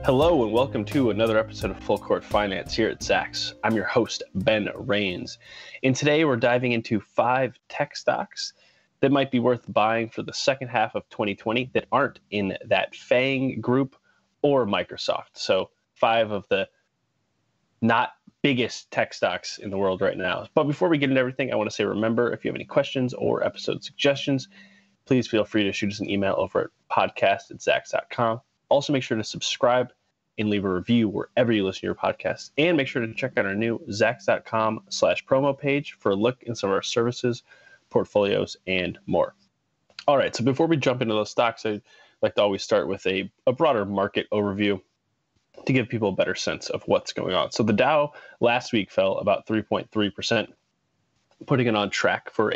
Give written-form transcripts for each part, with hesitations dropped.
Hello and welcome to another episode of Full Court Finance here at Zacks. I'm your host, Ben Rains. And today we're diving into 5 tech stocks that might be worth buying for the second half of 2020 that aren't in that FAANG group or Microsoft. So 5 of the not biggest tech stocks in the world right now. But before we get into everything, I want to say, remember, if you have any questions or episode suggestions, please feel free to shoot us an email over at podcast@zacks.com. Also, make sure to subscribe and leave a review wherever you listen to your podcasts. And make sure to check out our new zacks.com/promo page for a look into some of our services, portfolios, and more. All right, so before we jump into those stocks, I'd like to always start with a broader market overview to give people a better sense of what's going on. So the Dow last week fell about 3.3%, putting it on track for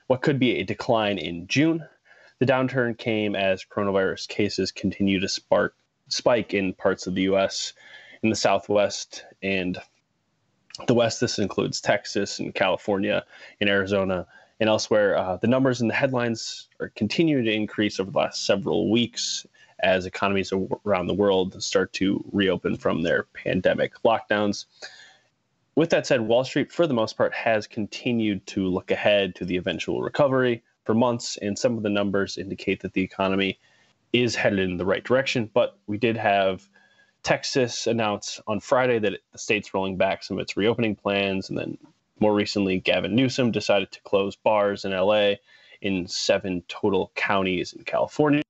what could be a decline in June. The downturn came as coronavirus cases continue to spike in parts of the U.S., in the Southwest and the West. This includes Texas and California and Arizona and elsewhere. The numbers in the headlines are continuing to increase over the last several weeks as economies around the world start to reopen from their pandemic lockdowns. With that said, Wall Street, for the most part, has continued to look ahead to the eventual recovery for months, and some of the numbers indicate that the economy is headed in the right direction. But we did have Texas announce on Friday that the state's rolling back some of its reopening plans, and then more recently, Gavin Newsom decided to close bars in LA in 7 total counties in California.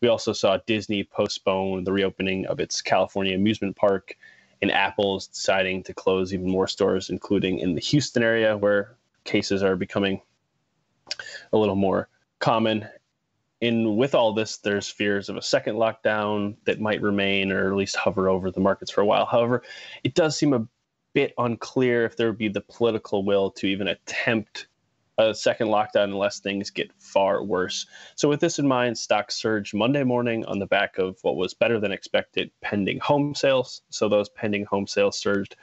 We also saw Disney postpone the reopening of its California amusement park, and Apple is deciding to close even more stores, including in the Houston area, where cases are becoming a little more common. And with all this, there's fears of a second lockdown that might remain or at least hover over the markets for a while. However, it does seem a bit unclear if there would be the political will to even attempt a second lockdown unless things get far worse. So with this in mind, stocks surged Monday morning on the back of what was better than expected pending home sales. So those pending home sales surged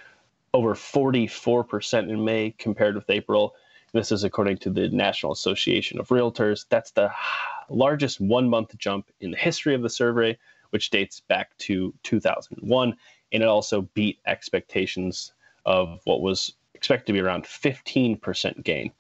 over 44% in May compared with April. This is according to the National Association of Realtors. That's the largest one-month jump in the history of the survey, which dates back to 2001. And it also beat expectations of what was expected to be around 15% gain.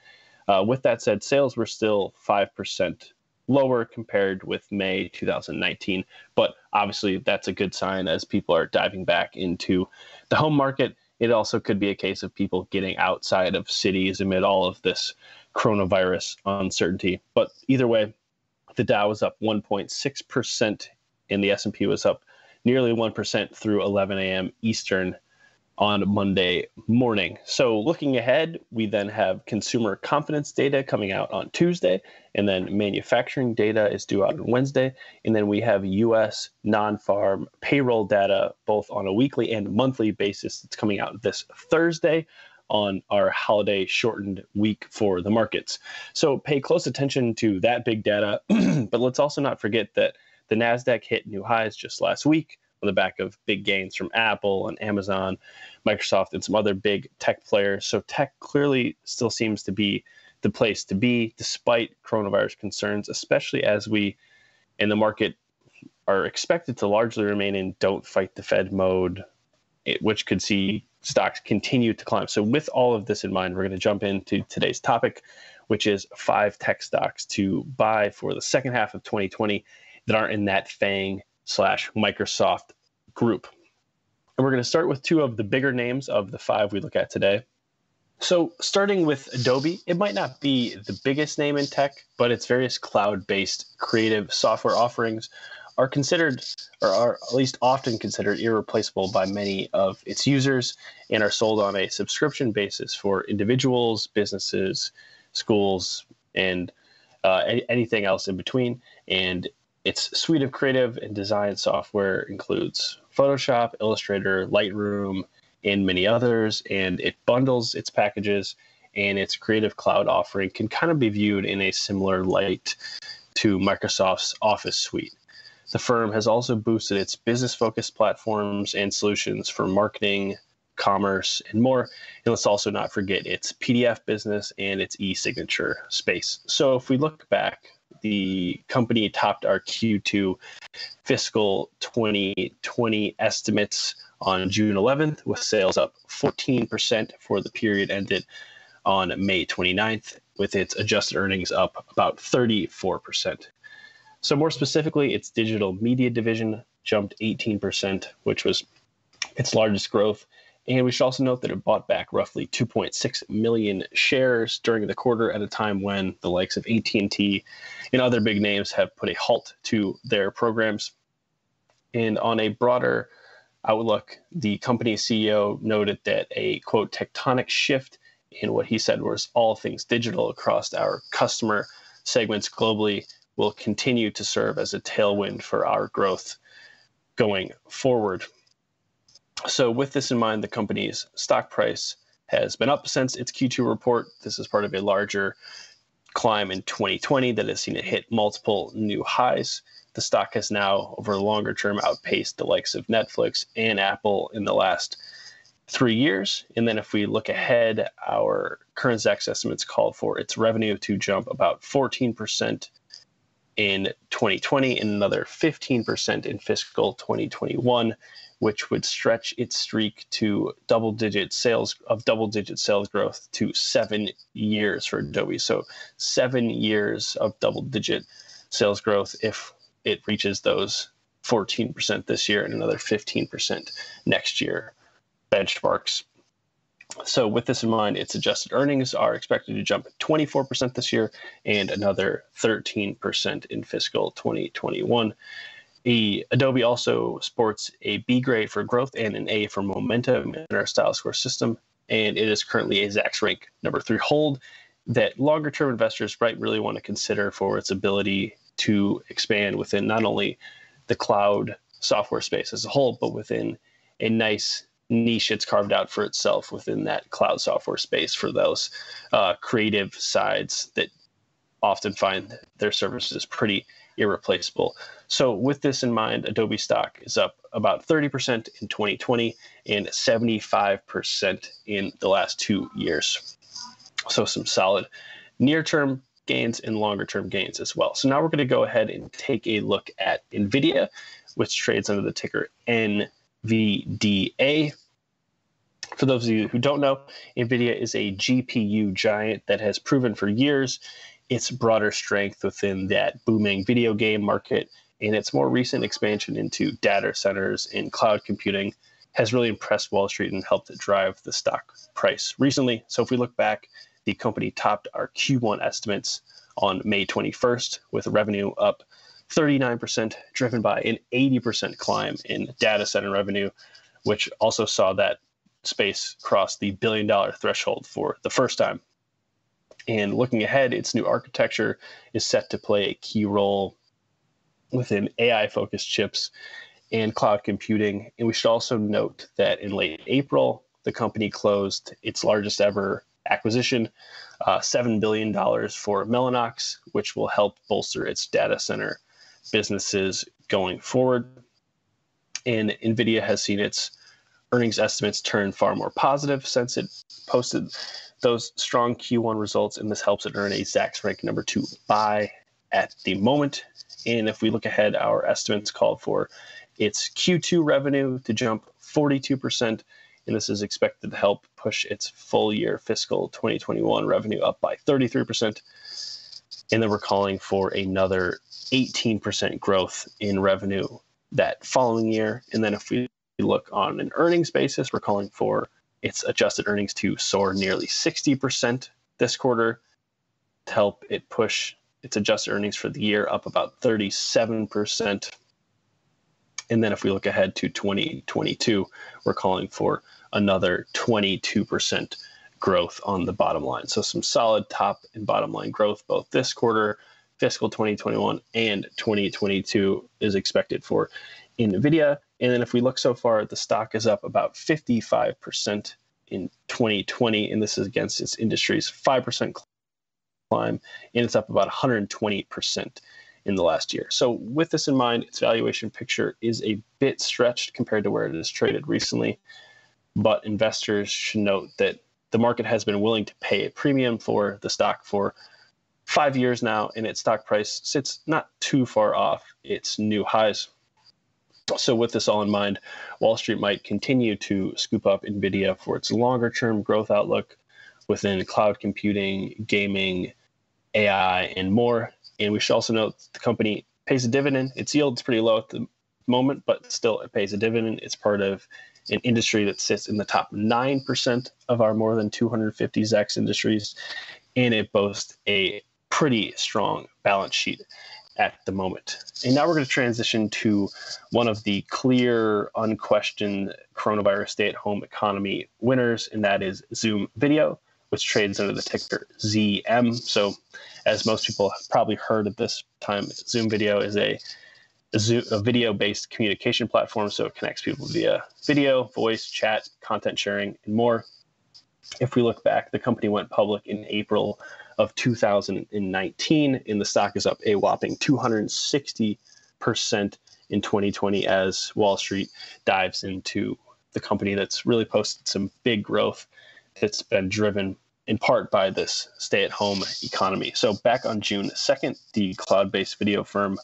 With that said, sales were still 5% lower compared with May 2019. But obviously, that's a good sign as people are diving back into the home market. It also could be a case of people getting outside of cities amid all of this coronavirus uncertainty. But either way, the Dow was up 1.6% and the S&P was up nearly 1% through 11 a.m. Eastern on Monday morning. So looking ahead, we then have consumer confidence data coming out on Tuesday, and then manufacturing data is due out on Wednesday. And then we have U.S. non-farm payroll data, both on a weekly and monthly basis. It's coming out this Thursday on our holiday shortened week for the markets. So pay close attention to that big data, but let's also not forget that the NASDAQ hit new highs just last week on the back of big gains from Apple and Amazon, Microsoft, and some other big tech players. So tech clearly still seems to be the place to be despite coronavirus concerns, especially as we in the market are expected to largely remain in don't fight the Fed mode, which could see stocks continue to climb. So with all of this in mind, we're going to jump into today's topic, which is 5 tech stocks to buy for the second half of 2020 that aren't in that FAANG/Microsoft group. And we're going to start with 2 of the bigger names of the 5 we look at today. So starting with Adobe, it might not be the biggest name in tech, but its various cloud-based creative software offerings are considered, or are at least often considered, irreplaceable by many of its users and are sold on a subscription basis for individuals, businesses, schools, and anything else in between. And its suite of creative and design software includes Photoshop, Illustrator, Lightroom, and many others, and it bundles its packages, and its Creative Cloud offering can kind of be viewed in a similar light to Microsoft's Office suite. The firm has also boosted its business-focused platforms and solutions for marketing, commerce, and more. And let's also not forget its PDF business and its e-signature space. So if we look back the company topped our Q2 fiscal 2020 estimates on June 11th, with sales up 14% for the period ended on May 29th, with its adjusted earnings up about 34%. So more specifically, its digital media division jumped 18%, which was its largest growth. And we should also note that it bought back roughly 2.6 million shares during the quarter at a time when the likes of AT&T and other big names have put a halt to their programs. And on a broader outlook, the company's CEO noted that a, quote, tectonic shift in what he said was all things digital across our customer segments globally will continue to serve as a tailwind for our growth going forward. So with this in mind, the company's stock price has been up since its Q2 report. This is part of a larger climb in 2020 that has seen it hit multiple new highs. The stock has now, over a longer term, outpaced the likes of Netflix and Apple in the last 3 years. And then if we look ahead, our current Zacks estimates called for its revenue to jump about 14% in 2020 and another 15% in fiscal 2021, which would stretch its streak to double-digit sales growth to 7 years for Adobe. So 7 years of double-digit sales growth if it reaches those 14% this year and another 15% next year benchmarks. So with this in mind, its adjusted earnings are expected to jump 24% this year and another 13% in fiscal 2021. Adobe also sports a B grade for growth and an A for momentum in our style score system, and it is currently a Zacks rank number 3 hold that longer term investors might really want to consider for its ability to expand within not only the cloud software space as a whole, but within a nice niche it's carved out for itself within that cloud software space for those creative sides that often find their services pretty irreplaceable. So with this in mind, Adobe stock is up about 30% in 2020 and 75% in the last 2 years. So some solid near-term gains and longer-term gains as well. So now we're going to go ahead and take a look at Nvidia, which trades under the ticker NVDA. For those of you who don't know, Nvidia is a GPU giant that has proven for years its broader strength within that booming video game market, and its more recent expansion into data centers and cloud computing has really impressed Wall Street and helped drive the stock price recently. So if we look back, the company topped our Q1 estimates on May 21st with revenue up 39%, driven by an 80% climb in data center revenue, which also saw that space cross the $1 billion threshold for the first time. And looking ahead, its new architecture is set to play a key role within AI-focused chips and cloud computing. And we should also note that in late April, the company closed its largest ever acquisition, $7 billion for Mellanox, which will help bolster its data center businesses going forward. And Nvidia has seen its earnings estimates turn far more positive since it posted those strong Q1 results, and this helps it earn a Zacks rank number 2 buy at the moment. And if we look ahead, our estimates called for its Q2 revenue to jump 42%, and this is expected to help push its full year fiscal 2021 revenue up by 33%. And then we're calling for another 18% growth in revenue that following year. And then if we look on an earnings basis, we're calling for its adjusted earnings to soar nearly 60% this quarter to help it push its adjusted earnings for the year up about 37%. And then if we look ahead to 2022, we're calling for another 22% growth on the bottom line. So some solid top and bottom line growth both this quarter, fiscal 2021 and 2022 is expected for Nvidia. And then if we look so far, the stock is up about 55% in 2020, and this is against its industry's 5% climb, and it's up about 120% in the last year. So with this in mind, its valuation picture is a bit stretched compared to where it is traded recently, but investors should note that the market has been willing to pay a premium for the stock for 5 years now, and its stock price sits not too far off its new highs. So with this all in mind, Wall Street might continue to scoop up Nvidia for its longer-term growth outlook within cloud computing, gaming, AI, and more. And we should also note the company pays a dividend. Its yield is pretty low at the moment, but still it pays a dividend. It's part of an industry that sits in the top 9% of our more than 250 Zacks industries, and it boasts a pretty strong balance sheet at the moment. And now we're going to transition to one of the clear, unquestioned coronavirus stay-at-home economy winners, and that is Zoom Video, which trades under the ticker ZM. So as most people have probably heard at this time, Zoom Video is a video-based communication platform, so it connects people via video, voice, chat, content sharing, and more. If we look back, the company went public in April of 2019, and the stock is up a whopping 260% in 2020 as Wall Street dives into the company that's really posted some big growth that's been driven in part by this stay-at-home economy. So back on June 2nd, the cloud-based video firm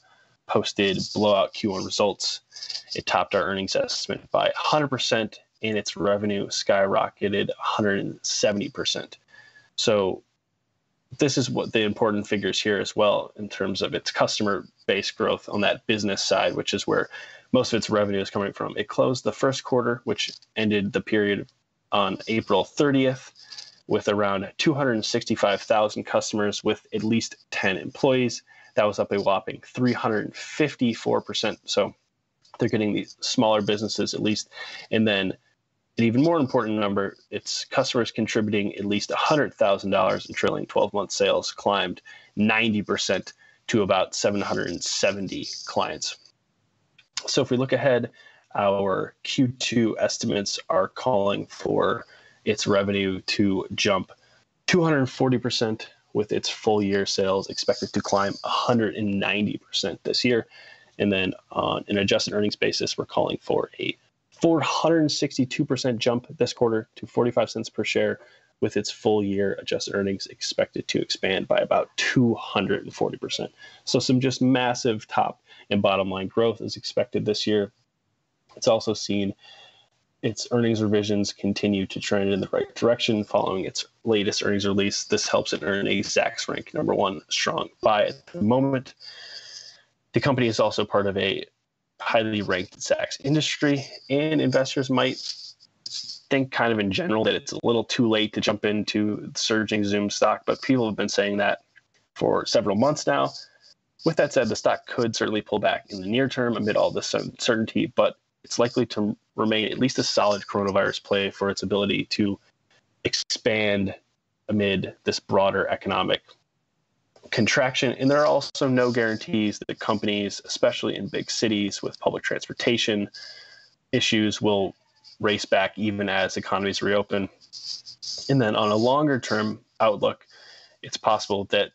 posted blowout Q1 results. It topped our earnings estimate by 100%, and its revenue skyrocketed 170%. So this is what the important figures here as well in terms of its customer base growth on that business side, which is where most of its revenue is coming from. It closed the first quarter, which ended the period on April 30th, with around 265,000 customers with at least 10 employees. That was up a whopping 354%. So they're getting these smaller businesses at least. And then an even more important number, its customers contributing at least $100,000 in trailing 12-month sales climbed 90% to about 770 clients. So if we look ahead, our Q2 estimates are calling for its revenue to jump 240%, with its full year sales expected to climb 190% this year. And then on an adjusted earnings basis, we're calling for a 462% jump this quarter to 45 cents per share, with its full year adjusted earnings expected to expand by about 240%. So some just massive top and bottom line growth is expected this year. It's also seen its earnings revisions continue to trend in the right direction following its latest earnings release. This helps it earn a Zacks rank #1 strong buy at the moment. The company is also part of a highly ranked Zacks industry, and investors might think kind of in general that it's a little too late to jump into the surging Zoom stock, but people have been saying that for several months now. With that said, the stock could certainly pull back in the near term amid all this uncertainty, but it's likely to remain at least a solid coronavirus play for its ability to expand amid this broader economic contraction. And there are also no guarantees that companies, especially in big cities with public transportation issues, will race back even as economies reopen. And then on a longer term outlook, it's possible that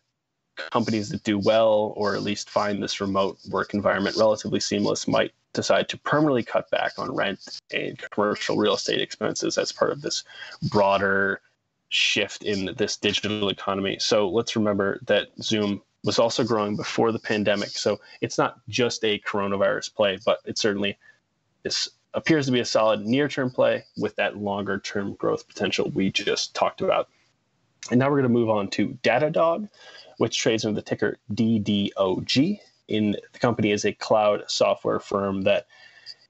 companies that do well, or at least find this remote work environment relatively seamless, might decide to permanently cut back on rent and commercial real estate expenses as part of this broader shift in this digital economy. So let's remember that Zoom was also growing before the pandemic. So it's not just a coronavirus play, but it certainly appears to be a solid near-term play with that longer-term growth potential we just talked about. And now we're going to move on to Datadog, which trades under the ticker DDOG. The company is a cloud software firm that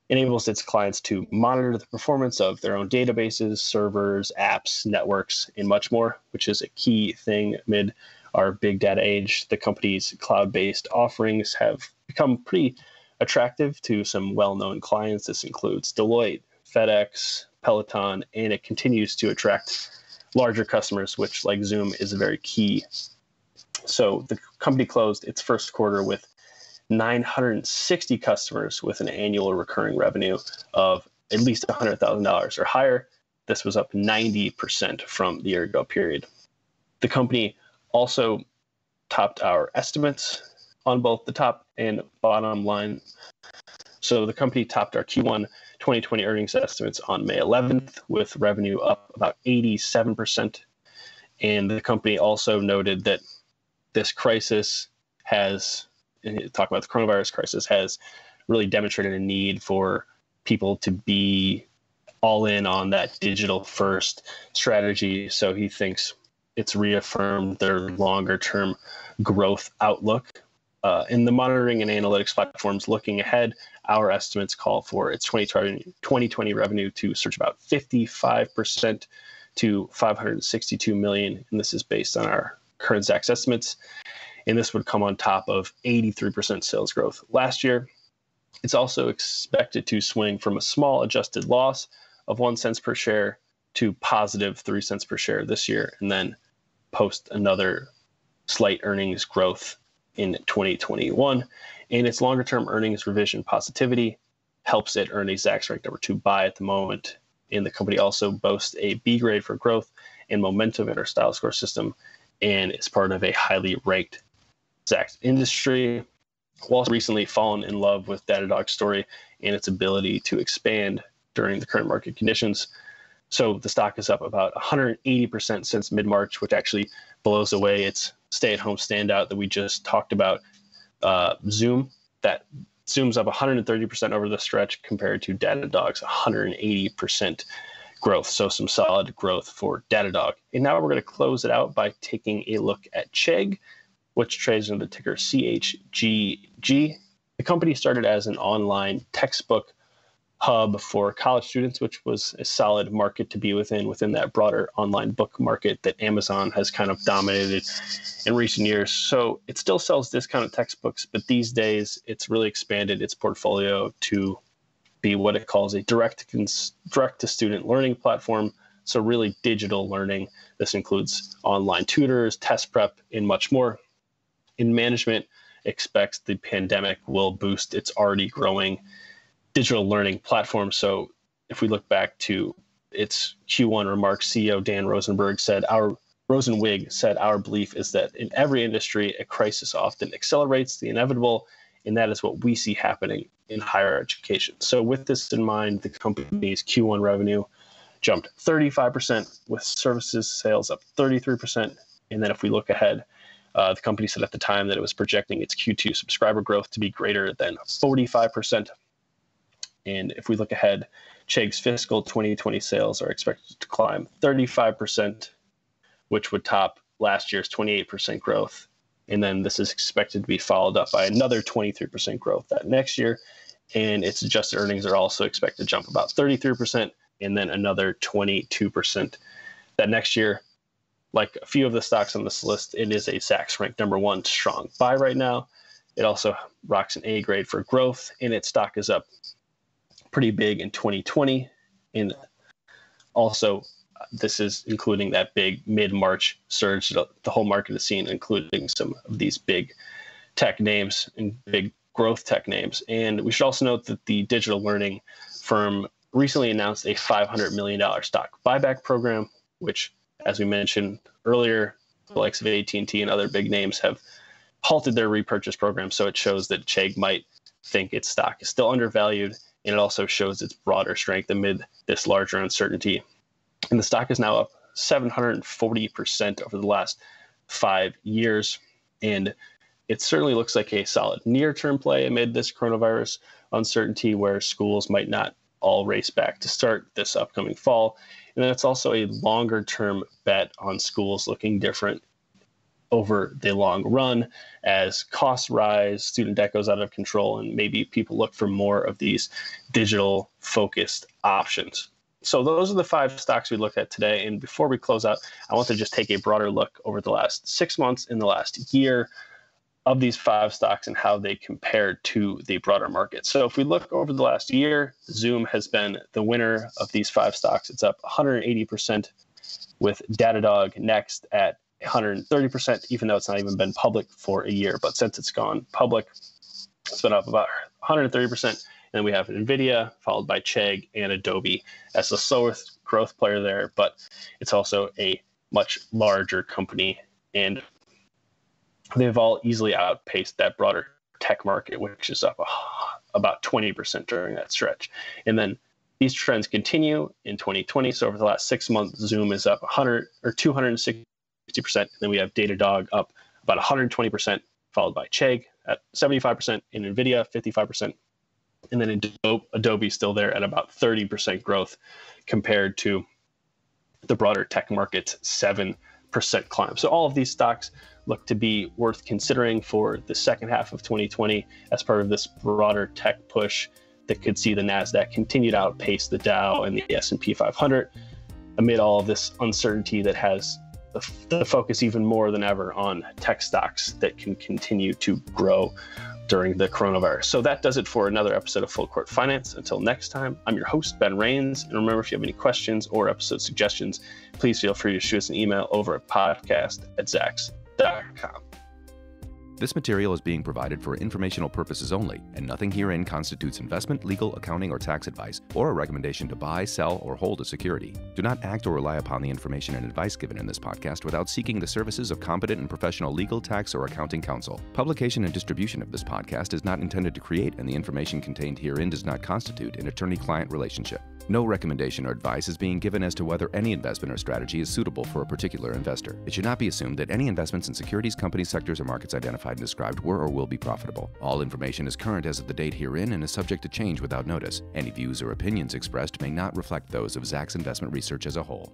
enables its clients to monitor the performance of their own databases, servers, apps, networks, and much more, which is a key thing amid our big data age. The company's cloud-based offerings have become pretty attractive to some well-known clients. This includes Deloitte, FedEx, Peloton, and it continues to attract larger customers, which, like Zoom, is very key. So the company closed its first quarter with 960 customers with an annual recurring revenue of at least $100,000 or higher. This was up 90% from the year ago period. The company also topped our estimates on both the top and bottom line. So the company topped our Q1 2020 earnings estimates on May 11th, with revenue up about 87%. And the company also noted that this crisis talk about the coronavirus crisis, has really demonstrated a need for people to be all in on that digital first strategy. So he thinks it's reaffirmed their longer term growth outlook. In the monitoring and analytics platforms looking ahead, our estimates call for its 2020 revenue to surge about 55% to $562 million. And this is based on our current Zacks estimates. And this would come on top of 83% sales growth last year. It's also expected to swing from a small adjusted loss of 1 cent per share to positive 3 cents per share this year, and then post another slight earnings growth in 2021. And its longer-term earnings revision positivity helps it earn a Zacks rank number 2 buy at the moment. And the company also boasts a B grade for growth and momentum in our style score system, and is part of a highly ranked Zacks industry. We've also recently fallen in love with Datadog's story and its ability to expand during the current market conditions. So the stock is up about 180% since mid-March, which actually blows away its stay-at-home standout that we just talked about, Zoom. That Zoom's up 130% over the stretch compared to Datadog's 180% growth. So some solid growth for Datadog. And now we're going to close it out by taking a look at Chegg, which trades under the ticker CHGG. The company started as an online textbook hub for college students, which was a solid market to be within that broader online book market that Amazon has kind of dominated in recent years. So it still sells discounted textbooks, but these days it's really expanded its portfolio to be what it calls a direct to student learning platform. So really digital learning. This includes online tutors, test prep, and much more. And management expects the pandemic will boost its already growing digital learning platform. So if we look back to its Q1 remarks, CEO Dan Rosenwig said, our belief is that in every industry, a crisis often accelerates the inevitable, and that is what we see happening in higher education. So with this in mind, the company's Q1 revenue jumped 35%, with services sales up 33%. And then if we look ahead, the company said at the time that it was projecting its Q2 subscriber growth to be greater than 45%. And if we look ahead, Chegg's fiscal 2020 sales are expected to climb 35%, which would top last year's 28% growth. And then this is expected to be followed up by another 23% growth that next year. And its adjusted earnings are also expected to jump about 33%, and then another 22% that next year. Like a few of the stocks on this list, it is a Zacks ranked number 1 strong buy right now. It also rocks an A grade for growth, and its stock is up pretty big in 2020. And also, this is including that big mid-March surge that the whole market has seen, including some of these big tech names and big growth tech names. And we should also note that the digital learning firm recently announced a $500 million stock buyback program, which, as we mentioned earlier, the likes of AT&T and other big names have halted their repurchase program. So it shows that Chegg might think its stock is still undervalued, and it also shows its broader strength amid this larger uncertainty. And the stock is now up 740% over the last 5 years. And it certainly looks like a solid near-term play amid this coronavirus uncertainty, where schools might not all race back to start this upcoming fall. And then it's also a longer-term bet on schools looking different over the long run as costs rise, student debt goes out of control, and maybe people look for more of these digital-focused options. So those are the 5 stocks we looked at today. And before we close out, I want to just take a broader look over the last 6 months and the last year of these 5 stocks and how they compared to the broader market. So if we look over the last year, Zoom has been the winner of these 5 stocks. It's up 180%, with Datadog next at 130%, even though it's not even been public for a year. But since it's gone public, it's been up about 130%. And then we have Nvidia, followed by Chegg and Adobe as the slowest growth player there. But it's also a much larger company, and they've all easily outpaced that broader tech market, which is up about 20% during that stretch. And then these trends continue in 2020. So over the last 6 months, Zoom is up 100 or 260%. And then we have Datadog up about 120%, followed by Chegg at 75%, in Nvidia 55%, and then Adobe still there at about 30% growth compared to the broader tech market's 7% climb. So all of these stocks look to be worth considering for the second half of 2020 as part of this broader tech push that could see the NASDAQ continue to outpace the Dow and the S&P 500 amid all of this uncertainty that has the focus even more than ever on tech stocks that can continue to grow during the coronavirus. So that does it for another episode of Full Court Finance. Until next time, I'm your host, Ben Rains. And remember, if you have any questions or episode suggestions, please feel free to shoot us an email over at podcast@zacks.com. This material is being provided for informational purposes only, and nothing herein constitutes investment, legal, accounting, or tax advice, or a recommendation to buy, sell, or hold a security. Do not act or rely upon the information and advice given in this podcast without seeking the services of competent and professional legal, tax, or accounting counsel. Publication and distribution of this podcast is not intended to create, and the information contained herein does not constitute an attorney-client relationship. No recommendation or advice is being given as to whether any investment or strategy is suitable for a particular investor. It should not be assumed that any investments in securities, companies, sectors, or markets identified and described were or will be profitable. All information is current as of the date herein and is subject to change without notice. Any views or opinions expressed may not reflect those of Zacks Investment Research as a whole.